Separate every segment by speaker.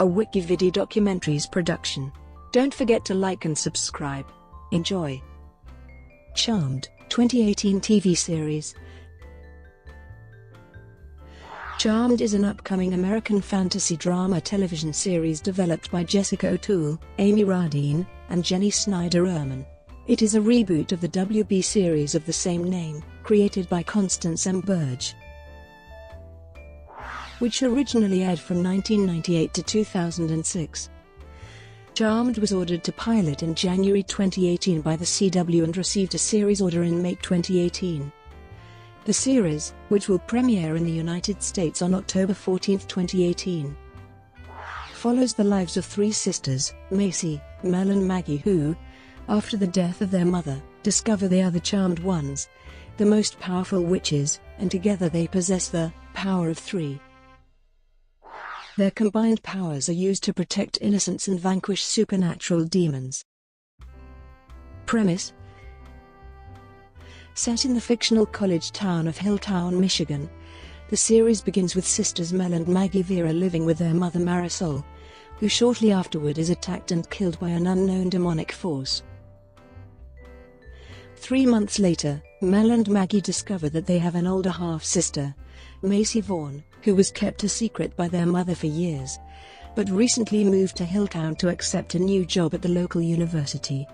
Speaker 1: a WikiVidi Documentaries production. Don't forget to like and subscribe. Enjoy. Charmed, 2018 TV series. Charmed is an upcoming American fantasy drama television series developed by Jessica O'Toole, Amy Rardin, and Jennie Snyder Urman. It is a reboot of the WB series of the same name, created by Constance M. Burge, which originally aired from 1998 to 2006. Charmed was ordered to pilot in January 2018 by the CW and received a series order in May 2018. The series, which will premiere in the United States on October 14, 2018, follows the lives of three sisters, Macy, Mel and Maggie, who, after the death of their mother, discover they are the Charmed Ones, the most powerful witches, and together they possess the power of three. Their combined powers are used to protect innocents and vanquish supernatural demons. Premise: set in the fictional college town of Hilltown, Michigan, the series begins with sisters Mel and Maggie Vera living with their mother Marisol, who shortly afterward is attacked and killed by an unknown demonic force. 3 months later, Mel and Maggie discover that they have an older half-sister, Macy Vaughn, who was kept a secret by their mother for years, but recently moved to Hilltown to accept a new job at the local university.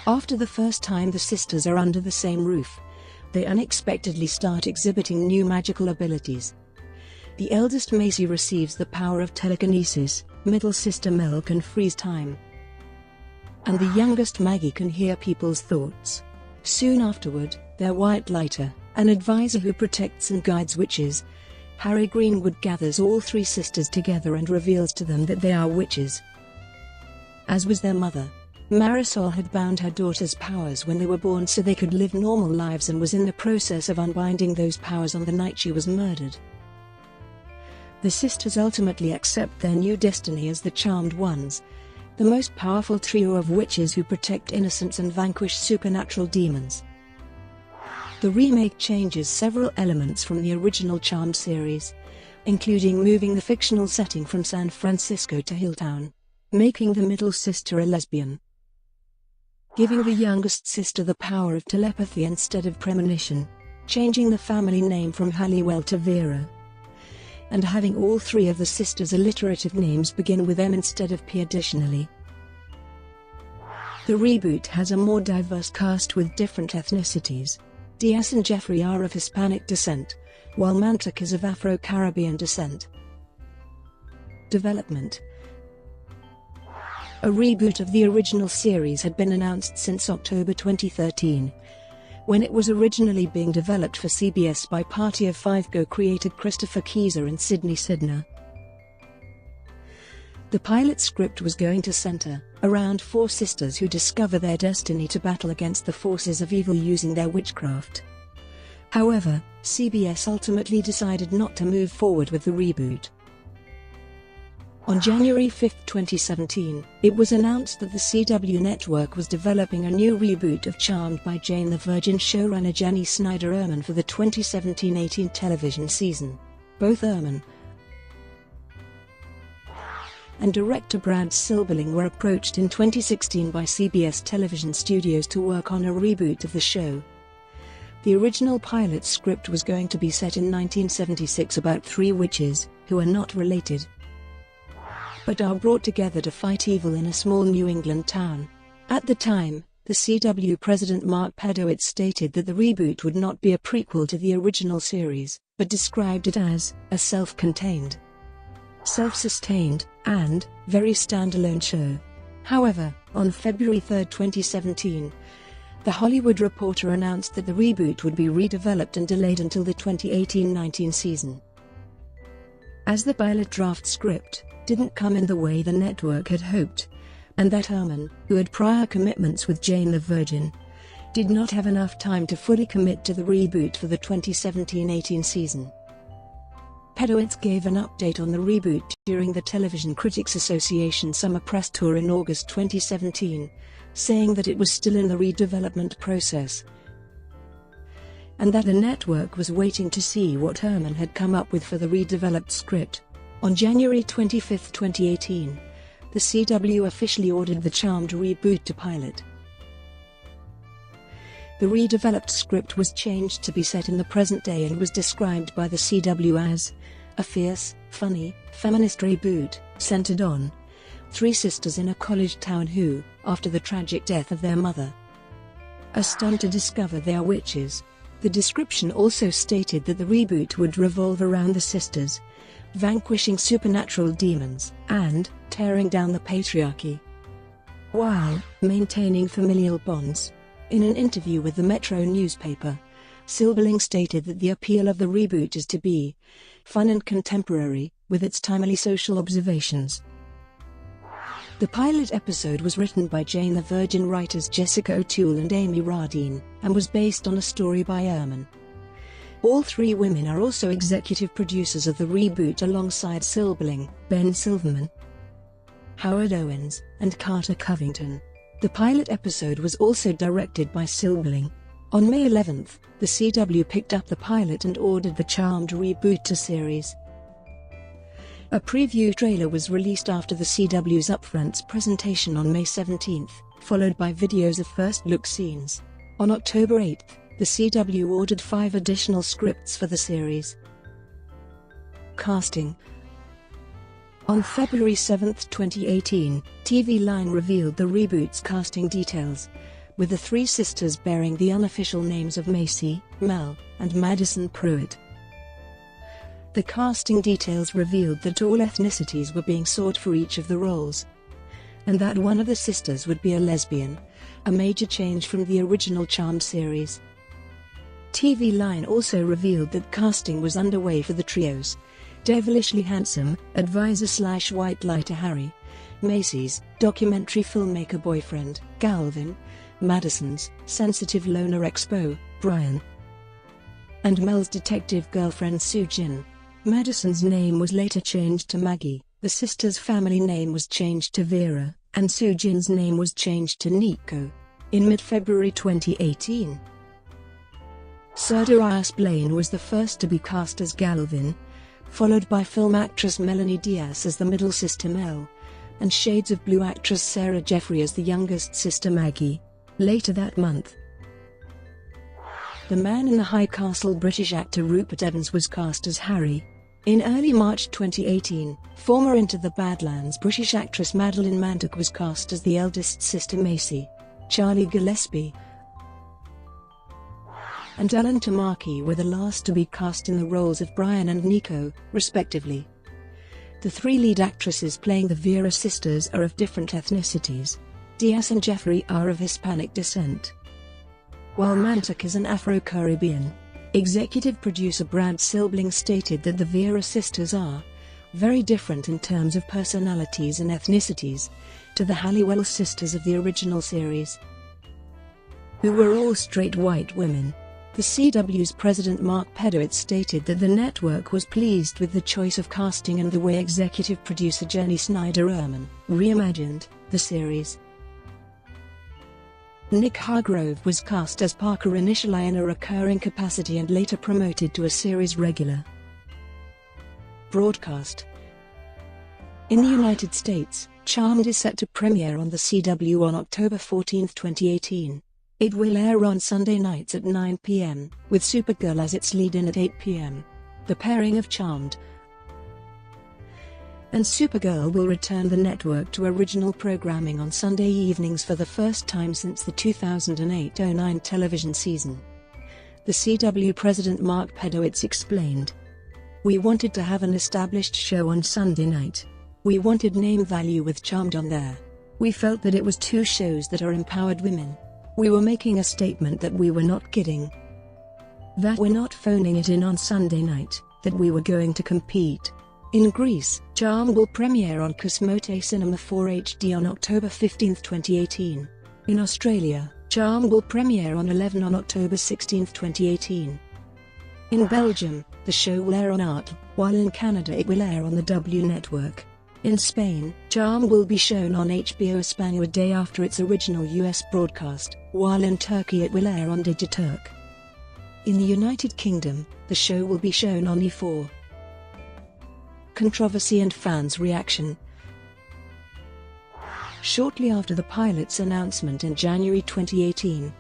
Speaker 1: After the first time the sisters are under the same roof, they unexpectedly start exhibiting new magical abilities. The eldest Macy receives the power of telekinesis, middle sister Mel can freeze time, and the youngest Maggie can hear people's thoughts. Soon afterward, their white lighter, an advisor who protects and guides witches, Harry Greenwood, gathers all three sisters together and reveals to them that they are witches. As was their mother, Marisol had bound her daughter's powers when they were born so they could live normal lives, and was in the process of unbinding those powers on the night she was murdered. The sisters ultimately accept their new destiny as the Charmed Ones, the most powerful trio of witches who protect innocents and vanquish supernatural demons. The remake changes several elements from the original Charmed series, including moving the fictional setting from San Francisco to Hilltown, making the middle sister a lesbian, giving the youngest sister the power of telepathy instead of premonition, changing the family name from Halliwell to Vera, and having all three of the sisters' alliterative names begin with M instead of P. Additionally, the reboot has a more diverse cast with different ethnicities. Diaz and Jeffrey are of Hispanic descent, while Mantak is of Afro-Caribbean descent. Development: a reboot of the original series had been announced since October 2013, when it was originally being developed for CBS by Party of Five co-creator Christopher Keyser and Sydney Sidner. The pilot script was going to center around four sisters who discover their destiny to battle against the forces of evil using their witchcraft. However, CBS ultimately decided not to move forward with the reboot. On January 5, 2017, it was announced that the CW network was developing a new reboot of Charmed by Jane the Virgin showrunner Jennie Snyder Urman for the 2017-18 television season. Both Urman and director Brad Silberling were approached in 2016 by CBS television studios to work on a reboot of the show. The original pilot script was going to be set in 1976 about three witches, who are not related, but are brought together to fight evil in a small New England town. At the time, the CW president Mark Pedowitz stated that the reboot would not be a prequel to the original series, but described it as a self-contained, self-sustained, and very standalone show. However, on February 3, 2017, The Hollywood Reporter announced that the reboot would be redeveloped and delayed until the 2018-19 season, as the pilot draft script didn't come in the way the network had hoped, and that Urman, who had prior commitments with Jane the Virgin, did not have enough time to fully commit to the reboot for the 2017-18 season. Pedowitz gave an update on the reboot during the Television Critics Association Summer Press Tour in August 2017, saying that it was still in the redevelopment process, and that the network was waiting to see what Urman had come up with for the redeveloped script. On January 25, 2018, the CW officially ordered the Charmed reboot to pilot. The redeveloped script was changed to be set in the present day and was described by the CW as a fierce, funny, feminist reboot, centered on three sisters in a college town who, after the tragic death of their mother, are stunned to discover they are witches. The description also stated that the reboot would revolve around the sisters vanquishing supernatural demons and tearing down the patriarchy, while maintaining familial bonds. In an interview with the Metro newspaper, Silberling stated that the appeal of the reboot is to be fun and contemporary, with its timely social observations. The pilot episode was written by Jane the Virgin writers Jessica O'Toole and Amy Rardin, and was based on a story by Urman. All three women are also executive producers of the reboot alongside Silberling, Ben Silverman, Howard Owens, and Carter Covington. The pilot episode was also directed by Silberling. On May 11, the CW picked up the pilot and ordered the Charmed reboot to series. A preview trailer was released after the CW's Upfronts presentation on May 17, followed by videos of first-look scenes. On October 8, the CW ordered 5 additional scripts for the series. Casting. On February 7, 2018, TV Line revealed the reboot's casting details, with the three sisters bearing the unofficial names of Macy, Mel, and Madison Pruitt. The casting details revealed that all ethnicities were being sought for each of the roles, and that one of the sisters would be a lesbian, a major change from the original Charmed series. TV Line also revealed that casting was underway for the trio's devilishly handsome advisor/white lighter Harry, Macy's documentary filmmaker boyfriend, Galvin, Madison's sensitive loner expo, Brian, and Mel's detective girlfriend Sue Jin. Madison's name was later changed to Maggie, the sisters' family name was changed to Vera, and Sue Jin's name was changed to Nico. In mid-February 2018, Sardarius Blaine was the first to be cast as Galvin, followed by film actress Melanie Diaz as the middle sister Mel, and Shades of Blue actress Sarah Jeffrey as the youngest sister Maggie. Later that month, The Man in the High Castle British actor Rupert Evans was cast as Harry. In early March 2018, former Into the Badlands British actress Madeleine Mantouk was cast as the eldest sister Macy. Charlie Gillespie and Alan Tamaki were the last to be cast in the roles of Brian and Nico, respectively. The three lead actresses playing the Vera sisters are of different ethnicities. Diaz and Jeffrey are of Hispanic descent, while Mantouk is an Afro-Caribbean. Executive producer Brad Silberling stated that the Vera sisters are very different in terms of personalities and ethnicities to the Halliwell sisters of the original series, who were all straight white women. The CW's president Mark Pedowitz stated that the network was pleased with the choice of casting and the way executive producer Jennie Snyder Urman reimagined the series. Nick Hargrove was cast as Parker initially in a recurring capacity and later promoted to a series regular. Broadcast. In the United States, Charmed is set to premiere on the CW on October 14, 2018. It will air on Sunday nights at 9 p.m., with Supergirl as its lead-in at 8 p.m. The pairing of Charmed and Supergirl will return the network to original programming on Sunday evenings for the first time since the 2008-09 television season. The CW president Mark Pedowitz explained, "We wanted to have an established show on Sunday night. We wanted name value with Charmed on there. We felt that it was two shows that are empowered women. We were making a statement that we were not kidding, that we're not phoning it in on Sunday night, that we were going to compete." In Greece, Charmed will premiere on Cosmote Cinema 4 HD on October 15, 2018. In Australia, Charmed will premiere on 11 on October 16, 2018. In Belgium, the show will air on Arte, while in Canada it will air on the W Network. In Spain, Charmed will be shown on HBO España a day after its original US broadcast, while in Turkey it will air on Digiturk. In the United Kingdom, the show will be shown on E4. controversy and fans' reaction. Shortly after the pilot's announcement in January 2018,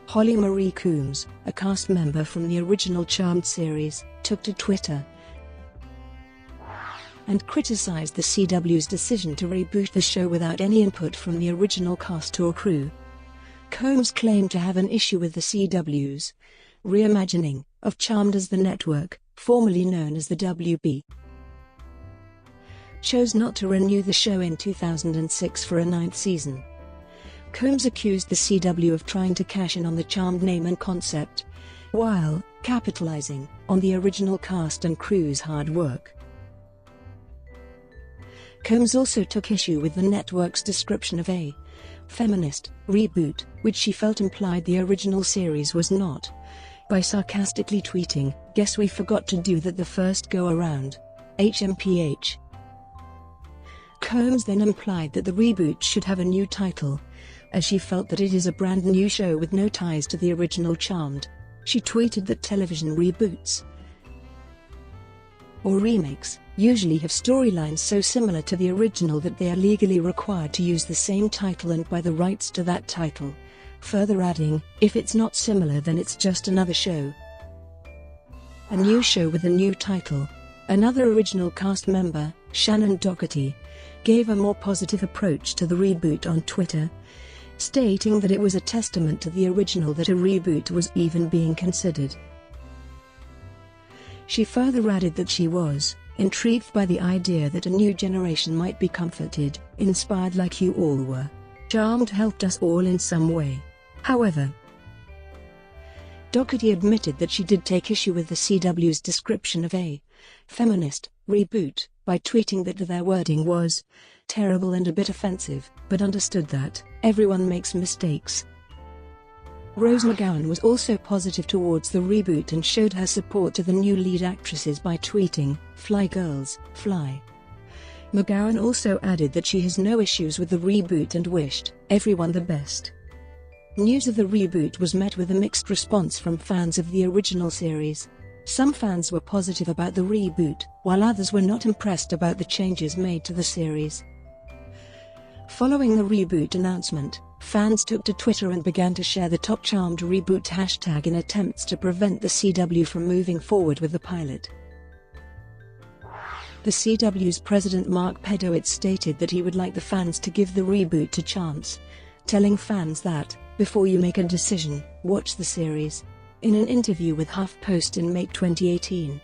Speaker 1: Holly Marie Combs, a cast member from the original Charmed series, took to Twitter and criticized the CW's decision to reboot the show without any input from the original cast or crew. Combs claimed to have an issue with the CW's reimagining of Charmed as the network, formerly known as the WB, chose not to renew the show in 2006 for a 9th season. Combs accused the CW of trying to cash in on the Charmed name and concept, while capitalizing on the original cast and crew's hard work. Combs also took issue with the network's description of a feminist reboot, which she felt implied the original series was not, by sarcastically tweeting, "Guess we forgot to do that the first go-around. HMPH." Combs then implied that the reboot should have a new title, as she felt that it is a brand new show with no ties to the original Charmed. She tweeted that television reboots or remakes usually have storylines so similar to the original that they are legally required to use the same title and buy the rights to that title, further adding, "If it's not similar then it's just another show. A new show with a new title." Another original cast member, Shannon Doherty, gave a more positive approach to the reboot on Twitter, stating that it was a testament to the original that a reboot was even being considered. She further added that she was intrigued by the idea that a new generation might be comforted, inspired like you all were. Charmed helped us all in some way. However, Doherty admitted that she did take issue with the CW's description of a feminist reboot by tweeting that their wording was terrible and a bit offensive, but understood that everyone makes mistakes. Rose McGowan was also positive towards the reboot and showed her support to the new lead actresses by tweeting, "Fly girls, fly." McGowan also added that she has no issues with the reboot and wished everyone the best. News of the reboot was met with a mixed response from fans of the original series. Some fans were positive about the reboot, while others were not impressed about the changes made to the series. Following the reboot announcement, fans took to Twitter and began to share the top Charmed reboot hashtag in attempts to prevent the CW from moving forward with the pilot. The CW's president Mark Pedowitz stated that he would like the fans to give the reboot a chance, telling fans that, before you make a decision, watch the series. In an interview with HuffPost in May 2018,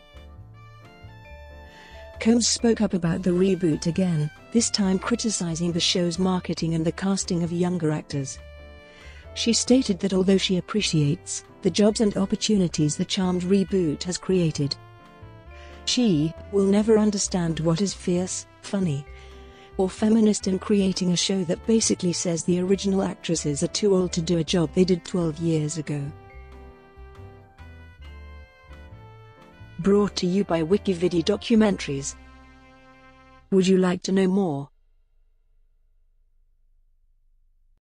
Speaker 1: Combs spoke up about the reboot again, this time criticizing the show's marketing and the casting of younger actors. She stated that although she appreciates the jobs and opportunities the Charmed reboot has created, she will never understand what is fierce, funny, or feminist in creating a show that basically says the original actresses are too old to do a job they did 12 years ago. Brought to you by WikiVidi Documentaries. Would you like to know more?